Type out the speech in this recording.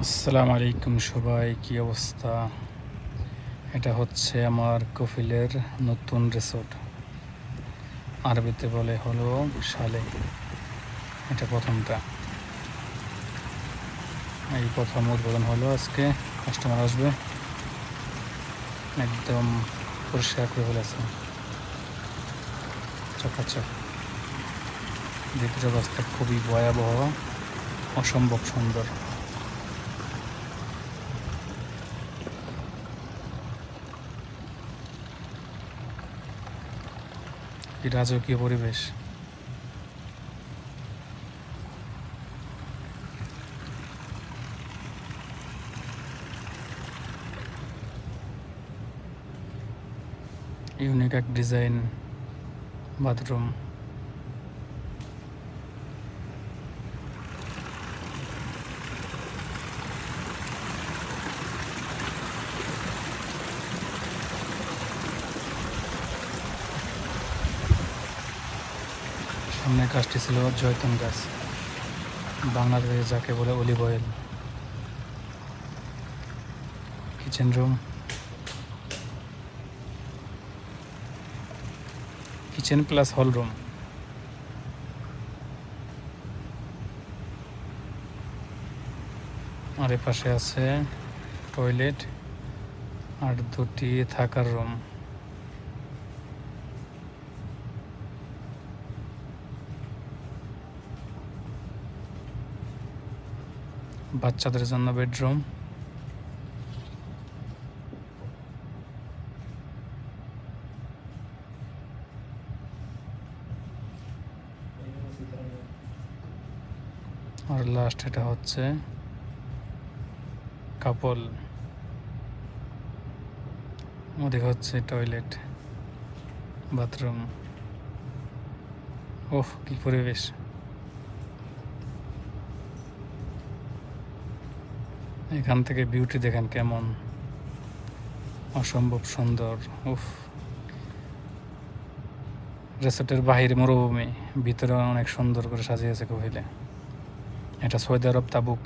আসসালামু আলাইকুম সবাই, কি অবস্থা? এটা হচ্ছে আমার কফিলের নতুন রিসোর্ট, আরবিতে বলে হলো শালে। এটা প্রথমটা, এই প্রথম উদ্বোধন হলো আজকে। কাস্টমার আসবে, একদম পরিষ্কার করে ফেলেছে, চকাচক। ভিতরের অবস্থা খুবই ভয়াবহ, অসম্ভব সুন্দর। কি রাজকীয় পরিবেশ! ইউনিক এক ডিজাইন বাথরুম। সামনে গাছটি ছিল জয়তুন গাছ, বাংলাদেশে যাকে বলে olive oil. Kitchen room, kitchen plus hall room. আর এ পাশে আছে টয়লেট আর দুটি থাকার রুম। বাচ্চাদের জন্য বেডরুম। আর লাস্ট এটা হচ্ছে কাপল, ওদিকে হচ্ছে টয়লেট, বাথরুম। ওহ, কি পরিবেশ! এখান থেকে বিউটি দেখেন কেমন, অসম্ভব সুন্দর। উফ, রিসোর্টের বাহিরে মরুভূমি, ভিতরে অনেক সুন্দর করে সাজিয়েছে কহিলে। এটা সৌদি আরব তাবুক।